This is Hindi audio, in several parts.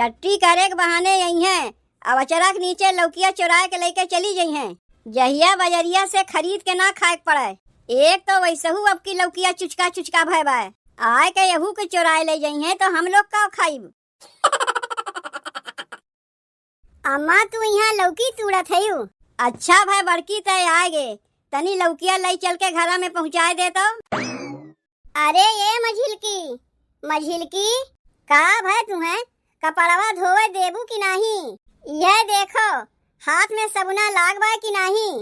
टट्टी करे के बहाने यही है। अब अचरक नीचे लौकिया चुराए के लेके चली गई हैं। जहिया बजरिया से खरीद के ना खाए पड़े। एक तो वैसहू अब की लौकिया चुचका चुचका भय बा, आए के यहू के चुराए ले गई हैं तो हम लोग का खाइब। अम्मा तू यहाँ लौकी तूड़त है। अच्छा भाई बड़की तय आएगे, तनी लौकिया लई चल के घरा में पहुँचाए दे तो। अरे ये मझिलकी का भाई तुम्हें कपड़वा धोवे देबू की नहीं? यह देखो हाथ में सबुना लागवा की नहीं?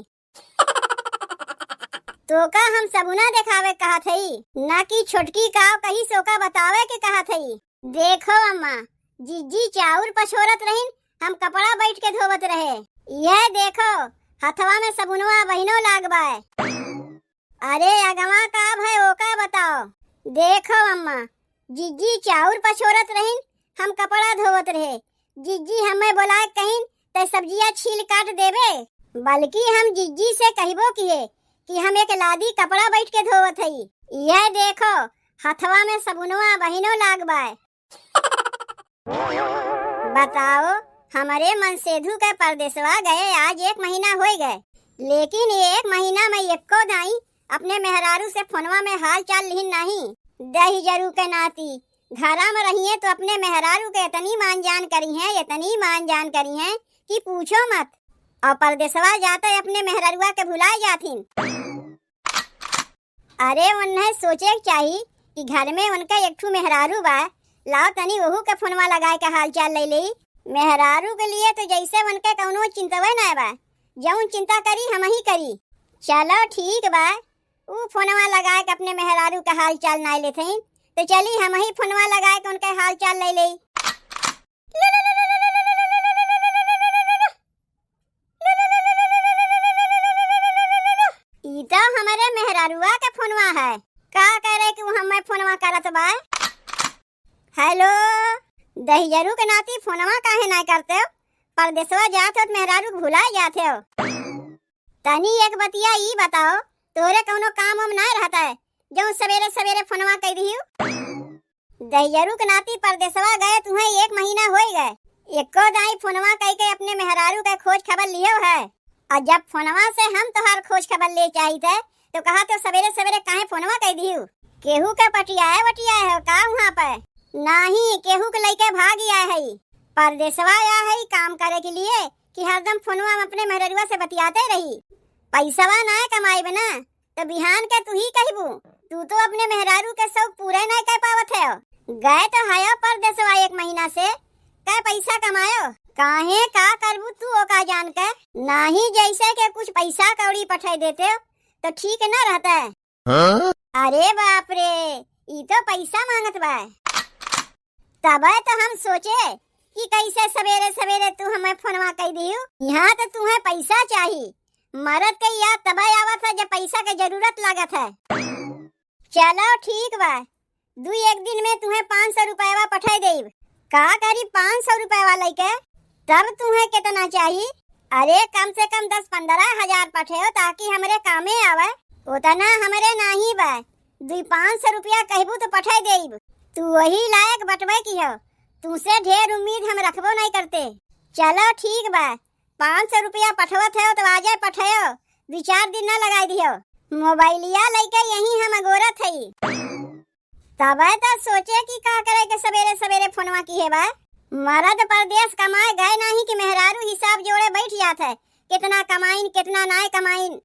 तो का हम सबुना दिखावे कहा थई, ना कि छोटकी काव कही सोका बतावे के कहा थई। देखो अम्मा, जीजी चाउर पछोरत रहीन, हम कपड़ा बैठ के धोवत रहे। यह देखो हथवा में सबुनवा बहिनो लागवा। अरे अगवा का भाई ओका बताओ। देखो अम्मा, जीजी चाउर पछोरत रहीन, हम कपड़ा धोवत रहे। जीजी हमें बोला कहीं ते सब्जियां छील काट देवे, बल्कि हम जीजी से कहबो किए कि हम एक लादी कपड़ा बैठ के धोवत हई। यह देखो हथवा में सबुनवा बहिनो लागवा। बताओ हमारे मनसेधु के परदेसवा गए आज 1 महीना हो गए, लेकिन 1 महीना में एको दाई अपने मेहरारू से फोनवा में हाल चाल लिहिन नहीं। दही जरू के नाती घरा में रहिए तो अपने मेहरारू के इतनी मान जान करी है कि पूछो मत। और परदेसवा जाते अपने मेहरारुआ के भुलाए जाथिन। अरे उन्हें सोचे चाहिए कि घर में उनका एक ठू मेहरारू बा, लाओ तनी वहू के फोनवा लगाए के हाल चाल ले ली। मेहरारू के लिए तो जैसे उनके कौनो चिंतवे ना बा, जौन चिंता करी हम ही करी। चलो ठीक बा, ऊ फोनवा लगाए के अपने मेहरारू का हाल चाल ना लेते तो चली हम ही फोनवा लगाए के उनके हाल चाल ले ले। ई तो हमारे मेहरारुआ के फोनवा है, का करे कि हमें फोनवा करत बा। हेलो दहिजरू के नाती फोनवा काहे ना करते हो? परदेसवा जात हो मेहरारू भुला जाते हो। तनी एक बतिया ई बताओ, तोरे कौनो काम हम ना रहता है जो सवेरे सवेरे फोनवा कह दियो? दहिजरू के नाती परदेसवा गए तुम्हें 1 महीना हो गए, एको दाई फोनवा कह के अपने मेहरारू का खोज खबर लियो है। और जब फोनवा से हम तोहार खोज खबर ले चाहिए तो कहा तो सवेरे सवेरे काहे फोनवा कह दियो? केहू के पटियाए हो का वहाँ पे? नहीं, केहू के लइके भाग आए है। परदेसवा आया है काम करे के लिए कि हरदम फोनवा में अपने मेहरारुआ से बतियाते रही। पैसवा ना कमाई बना तो बिहान के तू ही कहबू। तू तो अपने मेहरारू के शौक पूरे नहीं कर पावत है। गए तो हायो परदेसवा 1 महीना से, क्या पैसा कमायो? काहे का करबू तू ओका जान के? नहीं जैसे के कुछ पैसा कौड़ी पठाई देते हो तो ठीक न रहता है। हाँ? अरे बाप रे, ई तो पैसा मांगत बा। तब तो हम सोचे कि कैसे सवेरे सवेरे तू हमें फोनवा कह दियो। यहाँ तो तुम्हें पैसा चाहिए, मरद के याद तब आवत है जब पैसा की जरूरत लागत है। चलो ठीक बा, 2-1 दिन में तुम्हें 500 रुपया पठाई देब। का करी 500 रुपया लेके? तब तुम्हें कितना चाहिए? अरे कम से कम 10-15 हजार पठेओ ताकि हमारे कामे आवे। उतना हमारे नहीं बा, 200-500 रुपया कहबू तो पठाई देब। तू वही लायक बटवे की हो, तुमसे ढेर उम्मीद हम रखबो नहीं करते। चलो ठीक बा, 500 रुपया पठवत है तो आजे पठायो, 2-4 दिन न लगाई दियो। मोबाइलिया लेके यही हम अगोरत हई। तब तो सोचे कि का करे के सवेरे सवेरे फोनवा की है बा। मरद परदेश कमाए गए नहीं कि मेहरारू हिसाब जोड़े बैठ जात है, कितना कमाइन कितना ना कमाइन।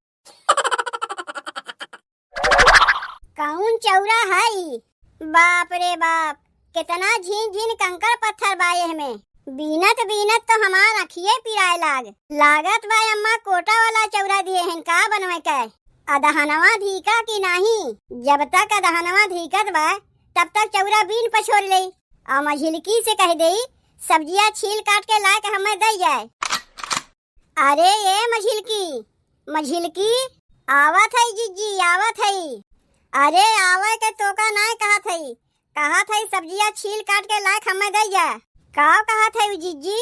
कौन चौरा है? बाप रे बाप, कितना झीन झीन कंकड़ पत्थर बाए हमें। बीनत बीनत तो हमार अखिए पिराए लागत बा। अम्मा कोटा वाला चौरा दिए हैं का बनवे के? अदहनवा धीका की नहीं? जब तक अदहनवा धीकत बा तब तक चौरा बीन पछोड़ ले। और मझिलकी से कह दे सब्जियां छील काट के ला के हमें दे जाए। अरे ये मझिलकी आवत है जीजी आवत है। अरे आवे के तोका ना कहा था सब्जियां छील काट के ला के हमें दे जाए। का कहा था जीजी?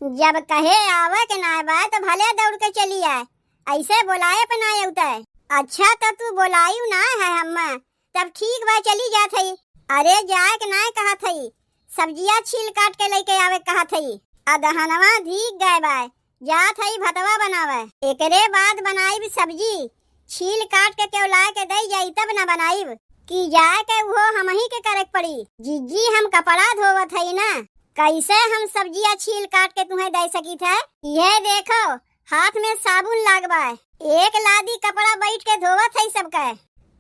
जब कहे आवे के ना बा तो भले दौड़ के चली आए, ऐसे बुलाए पे ना होता है। अच्छा तो तू बुलायू ना है हमें, तब ठीक बा चली जात है। अरे जाए के ना कहा थई, सब्जिया छील काट के लेके आवे कहा थई। अदहनवा धीक गए बाय, जा थई भतवा बनावे। एकरे बाद बनाई सब्जी, छील काट के केव ला के दई जाई तब न बनाईब कि जाए के वो हम ही के करे पड़ी। जीजी हम कपड़ा धोवत हई ना, कैसे हम सब्जिया छील काट के तुम्हें दे सकी थे। ये देखो हाथ में साबुन लागबा, एक लादी कपड़ा बैठ के धोवत है सबके।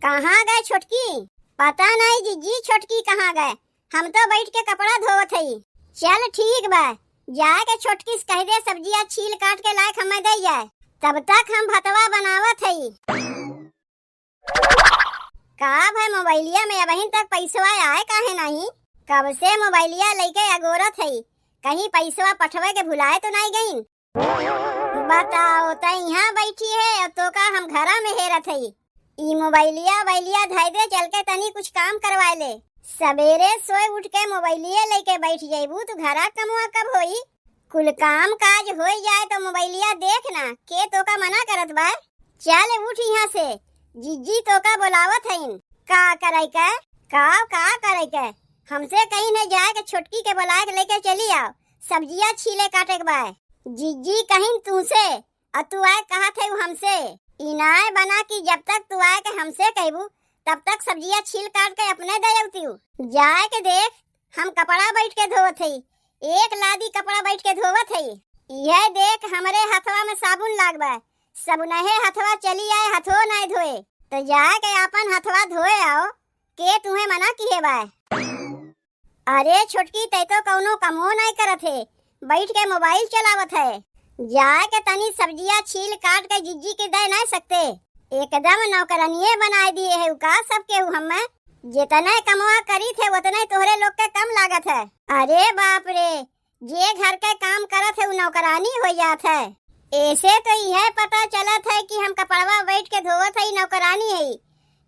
कहाँ गए छोटकी? पता नहीं जीजी छोटकी कहाँ गए, हम तो बैठ के कपड़ा धोवत है। चल ठीक बा, जाए के छोटकी से कह दे सब्जिया छील काट के लायक हमें दे जाए, तब तक हम भतवा बनावत है। का भाई मोबाइलिया में अबहिन तक पैसवा आए काहे नहीं? कब से मोबाइलिया लेके अगोरत है, कहीं पैसवा पठवे के भुलाए तो नहीं गई? बताओ तो यहाँ बैठी है और तो का हम घरा में हेरत है। ई मोबाइलिया धै दे चल के तनी कुछ काम करवा ले। सवेरे सोए उठ के मोबाइलिया लेके बैठ जाइबू तो घरा कमुआ कब होई? कुल काम काज हो जाए तो मोबाइलिया देखना के तो का मना करत बा। चल उठ यहाँ से, जीजी तो का बुलावत है। का करे के? का करे के? हमसे कहीं न जाए के छोटकी के बुला के लेके चली आओ, सब्जिया छीले काटे के बा। जीजी कहीं तुमसे और तू आए कहा थे हमसे। इनाय बना कि जब तक तू आए के हमसे कहबू तब तक सब्जिया छील काट के अपने दे जाती। जाए के देख हम कपड़ा बैठ के धोवत है, एक लादी कपड़ा बैठ के धोवत है। यह देख हमरे हथवा में साबुन लागबा, सबनहे हथवा चली आए हथो नहीं धोए, तो जाए के अपन हथवा धोए आओ के तुम्हें मना किए बा। अरे छोटकी तै तो कौनो कमो नहीं करत है, बैठ के मोबाइल चलावत है। जाए के तनी सब्जिया छील काट के जीजी के दे नहीं सकते, एकदम नौकरानिये बनाए दिए है का सबके हमें। जितने कमवा करी थे उतने तोहरे लोग के कम लागत है। अरे बाप रे, जे घर के काम करत है वो नौकरानी हो जात है। ऐसे तो यह पता चलत है कि हम कपड़वा बैठ के धोवत है नौकरानी है,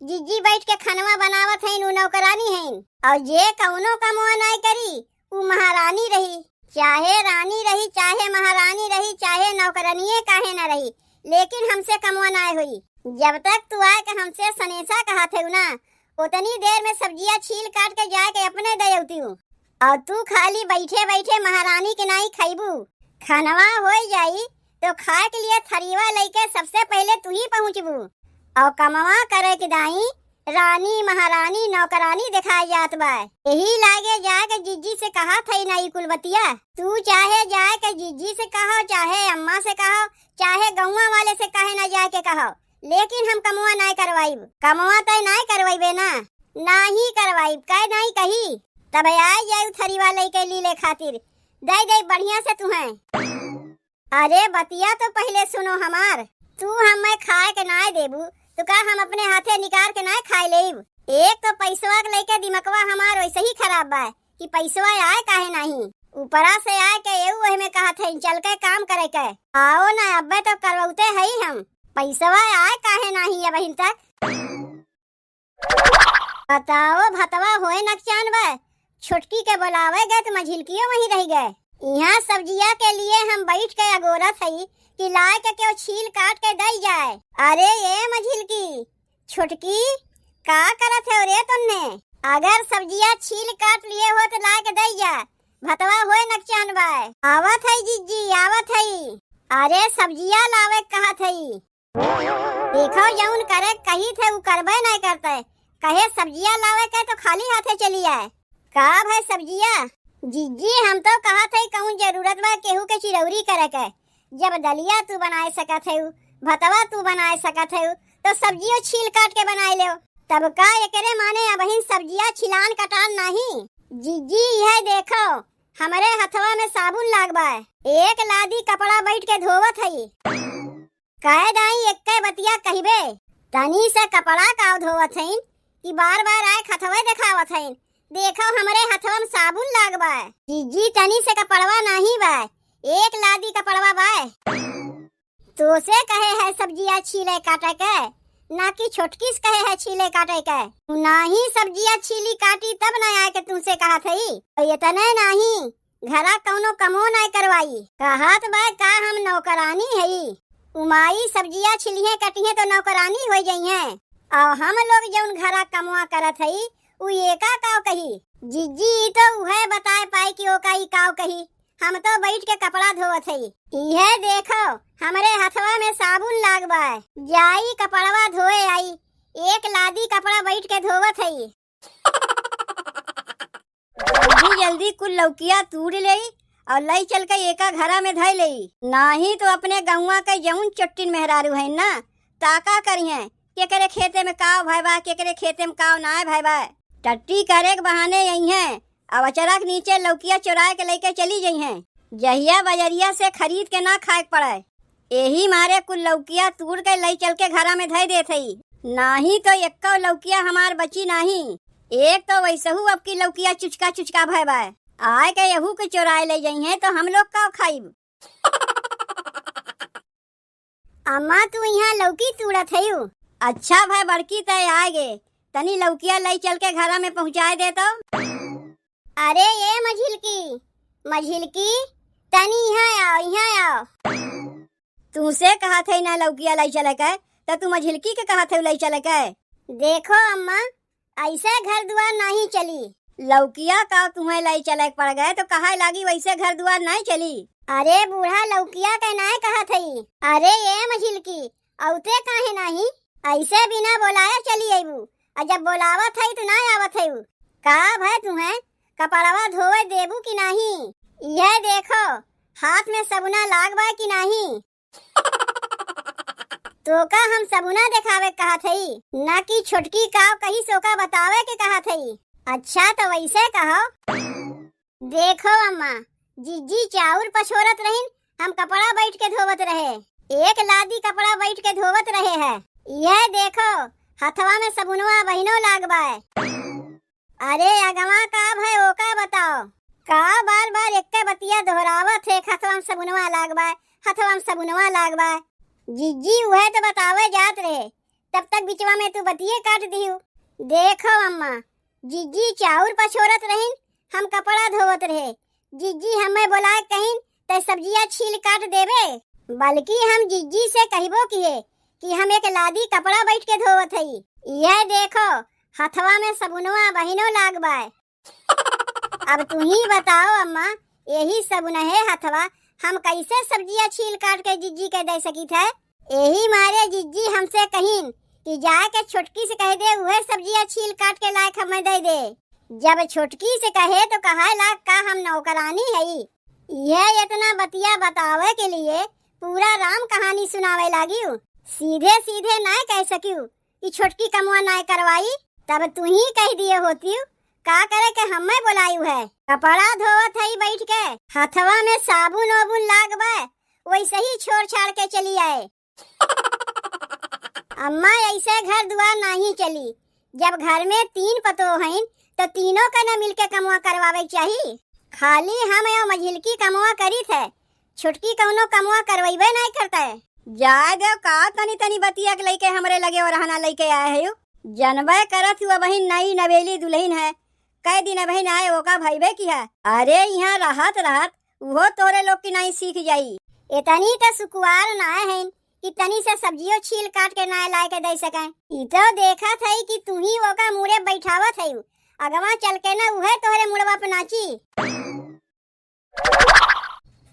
जीजी बैठ के खानवा बनावत है नु नौकरानी है। और जे कौनो कमवा नहीं करी वो महारानी रही, चाहे रानी रही चाहे महारानी रही चाहे नौकरानिये काहे न रही, लेकिन हमसे कमवा नहीं हुई। जब तक तू आए के हमसे सनेसा कहा थे ना, उतनी देर में सब्जिया छील काट के जाके अपने दे जाती हूँ, और तू खाली बैठे बैठे महारानी के नहीं खाइबू। खानवा हो जाई तो खाए के लिए थरीवा लेके सबसे पहले तू ही पहुँचबू, और कमवा करे के दाई रानी महारानी नौकरानी दिखाई जात बा। यही लागे जाके जीजी से कहा था ना ई कुलबतिया। तू चाहे जाए के जीजी से कहो, चाहे अम्मा से कहो, चाहे गौवा वाले से कहे ना जाके कहो, लेकिन हम कमवा नहीं करवाइब। कमवा तो नहीं करवाइबे ना, नहीं करवाइब कह नहीं कही, तब आई जाऊ थरीवा लेके लीले खातिर दे दे बढ़िया से तुम्हें। अरे बतिया तो पहले सुनो हमार, तू हमें खाए के ना देबू तो का हम अपने हाथे निकाल के ना खाए लेब। एक तो पैसवा के लेके दिमकवा हमार वैसे ही खराब बा कि पैसवा आए काहे नहीं, ऊपरा से आए के एऊ में कहा थे चल के काम करे के आओ ना, अब्बे तो करवाते है ही हम, पैसवा आए काहे नहीं अब अहिन तक। बताओ भतवा होए नकचान बा, छोटकी के बुलावे गए तो मझिलकियों वहीं रह गए। यहाँ सब्जिया के लिए हम बैठ के अगोरत है कि लाए के क्यों छील काट के दई जाए। अरे ये मझिलकी छोटकी का करत है रे तुमने? अगर सब्जिया छील काट लिए हो तो लाए के दई जा, भतवा होए नकचान बा। आवत है जीजी आवत है। अरे सब्जिया लावे कहा थई, देखो जौन करे कही थे वो करबे नहीं करते, कहे सब्जिया लावे के तो खाली हाथे चली आए। का भाई सब्जिया? जीजी हम तो कहा थे कहूँ जरूरत बा केहू के चिरौरी करे के, जब दलिया तू बनाए सकत है, भतवा तू बनाए सकत है, तो सब्जियों छील काट के बनाए ले, तब का एकरे माने अबहिन सब्जिया छिलान कटान नहीं। जीजी यह देखो हमारे हथवा में साबुन लागबा, एक लादी कपड़ा बैठ के धोवत है। कहे दाई एक बतिया कहिबे, तनी से कपड़ा का धोवत है कि बार बार आए हथवा दिखावत है। देखो हमारे हथवा में साबुन लागबा, जीजी तनी से कपड़वा नहीं बा, एक लादी कपड़वा बा। तो से कहे है सब्जिया छीले काटे के, ना कि छोटकी से कहे है छीले काटे के। नहीं सब्जिया छीली काटी तब न आए के तुमसे कहा थी, इतने नहीं घरा कौनो कमो नहीं करवाई, कहत बा का हम नौकरानी है। उमाई सब्जिया छिलिए कटिए तो नौकरानी हो जाइए, और हम लोग जौन घरा कमवा करत है उ एका काव कही। जिज्जी तो उहे बताए पाई कि ओका ई काव कही। हम तो बैठ के कपड़ा धोवत हई। इहे देखो हमरे हथवा में साबुन लागबा। जाई कपड़वा धोए आई। एक लादी कपड़ा बैठ के धोवत हई। जल्दी जल्दी कुल लौकिया तूड़ लई और लई चल के एका घरा में धई लई। नाही तो अपने गौवा के जौन चट्टिन मेहरारू है ना ताका करिए केकरे खेते में काव भाईबा केकरे खेते में काव ना भाईबा। टट्टी करे के बहाने यही है अब अचरक नीचे लौकिया चुराए के लेके चली गई हैं। जहिया बजरिया से खरीद के ना खाए पड़े यही मारे कुल लौकिया तूड़ के लई चल के घरा में धई देत हई। नाही तो एक्को लौकिया हमार बची नाही। एक तो वैसहू अब की लौकिया चुचका चुचका भाईबा आए के यहू के चुराए ले जाई हैं तो हम लोग का खाइब। अम्मा तू यहाँ लौकी तूड़त है। अच्छा भाई बड़की तय आगे तनी लौकिया लई चल के घरा में पहुँचाए दे तो। अरे ये मझिलकी तनी यहाँ आओ। तुमसे कहा थे ना लौकिया लई चले के तो तू मझिलकी के कहा थे लई चले के। देखो अम्मा ऐसे घर द्वार नहीं चली। लौकिया का तुम्हें लई चले पड़ गए तो कहा लागी वैसे घर द्वार नहीं चली। अरे बूढ़ा लौकिया के ना कहा थी। अरे ये मझिलकी औते काहे नहीं ऐसे बिना बुलाए चली आईबू और जब बुलावत है तो ना आवत है। का भाई तुम्हें कपड़वा धोए देबू कि नहीं। यह देखो हाथ में सबुना लागबा कि नहीं। तो का हम सबुना दिखावे कहा थई ना कि छोटकी काव कही सोका बतावे के कहा थई। अच्छा तो वैसे कहो। देखो अम्मा जिज्जी चाउर पछोरत रहीन हम कपड़ा बैठ के धोवत रहे। एक लादी कपड़ा बैठ के धोवत रहे है। यह देखो हथवा में सबुनवा बहिनो लागबा। अरे अगवा का भाई ओका बताओ का बार बार एक बतिया दोहरावत है। हथवा में सबुनवा लागबा हथवा में सबुनवा लागबा। जिज्जी वह तो बतावे जात रहे तब तक बिचवा में तू बतिये काट दियो। देखो अम्मा जिज्जी चाउर पछोरत रहीन हम कपड़ा धोवत रहे। जिज्जी हमें बुलाए कहीन ते सब्जियां छील काट देवे बल्कि हम जिज्जी से कहबो किए कि हम एक लादी कपड़ा बैठ के धोवत हई। यह देखो हथवा में सबुनवा बहिनो लागबा। अब तू ही बताओ अम्मा यही सबुन है हथवा हम कैसे सब्जियां छील काट के जिज्जी के दे सकी थे। यही मारे जिज्जी हमसे कहीन कि जाके छोटकी से कह दे वह सब्जियां छील काट के लायक हमें दे दे। जब छोटकी से कहे तो कहा लायक का हम नौकरानी है। यह इतना बतिया बतावे के लिए पूरा राम कहानी सुनावे लागी। सीधे सीधे ना कह सकियो कि छोटकी कमुआ ना करवाई तब तू ही कह दिए होती का करे के हमें बुलायू है। कपड़ा धोवत है बैठ के हथवा में साबुन ओबुन लागबा वैसे ही छोड़ छाड़ के चली आए। अम्मा ऐसे घर दुआर नहीं चली। जब घर में 3 पतो हैं तो तीनों का न मिलके कमुआ करवावे चाहिए। खाली हम यो मझिलकी कमुआ करी थे छुटकी कौनो कमुआ करवाइबे नहीं करता है। जाए दे का तनी तनी बतिया के लेके हमरे लगे और रहना लेके आए है। जनबे करत हुआ बहन नई नवेली दुल्हन है कई दिन बहन आए वो का भाईबे की है। अरे यहाँ रहत रहत वो तोरे लोग की नहीं सीख जाई। इतनी तो सुकुआर ना है कि तनी से सब्जियों छील काट के ना लाए के दे सके। ई तो देखा था कि तू ही वो का मुड़े बैठावत है अगवा चल के ना उहे तोहरे मुड़वा पे नाची।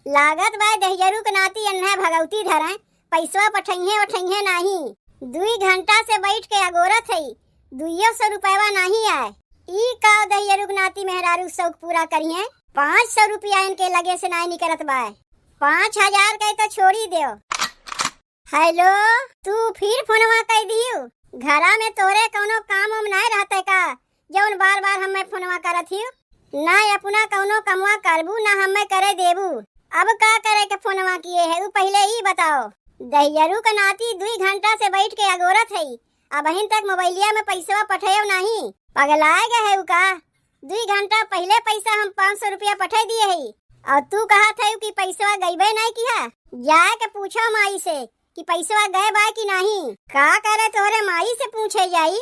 लागत बा दहियरू के नाती अन्हा भगवती धरे पैसवा पठइहे उठइहे नहीं। 2 घंटा से बैठ के अगोरत है 200 रुपया नहीं आए। ई का दहियरू के नाती मेहरारू शौक पूरा करिए 500 रुपया इनके लगे से नहीं निकलत बा। 5000 के तो छोड़ी दो। हेलो तू फिर फोनवा कह दियो। घरा में तोरे कोनो काम उम नहीं रहते का जौन बार बार हमें फोनवा करत हियो। ना अपना कोनो कमवा करबू ना हमें करे देबू। अब का करे के फोनवा किए है वो पहले ही बताओ। दहियरू का नाती 2 घंटा से बैठ के अगोरत है अब अहिन तक मोबाइलिया में पैसा पठायो नहीं। पगलाए गए है का 2 घंटा पहले पैसा हम 500 रुपया पठा दिए है और तू कहा था कि पैसा गईबे नहीं किया। जाए के पूछो माई से कि पैसा गए बा कि नहीं। का करे तोरे माई से पूछे जाई।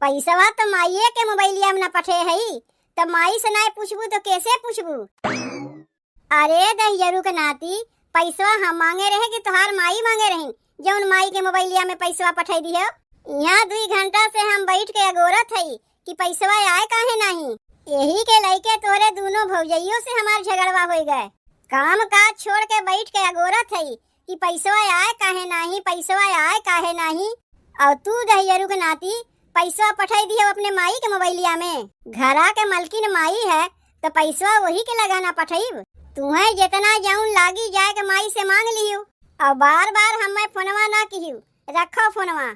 पैसा तो माईए के मोबाइलिया में न पठे है तब माई से नहीं पूछबू तो कैसे पूछबू। अरे दहियरू के नाती पैसा हम मांगे रहे कि तोहार माई मांगे रही जौन माई के मोबाइलिया में पैसा पठाई दियो। यहाँ 2 घंटा से हम बैठ के अगोरत है कि पैसवा आए काहे नहीं। यही के लइके तोरे दोनों भौजइयों से हमार झगड़वा हो गए। काम काज छोड़ के बैठ के अगोरत है कि पैसवा आए काहे नहीं, पैसवा आए काहे नहीं। और तू दहियरू के नाती पैसवा पठाई दियो अपने माई के मोबाइलिया में। घरा के मलकिन माई है तो पैसवा वही के लगाना पठाइब। तुम्हें जितना जाऊन लागी जाए के माई से मांग लियो और बार बार हमें फोनवा ना किहियो। रखो फोनवा।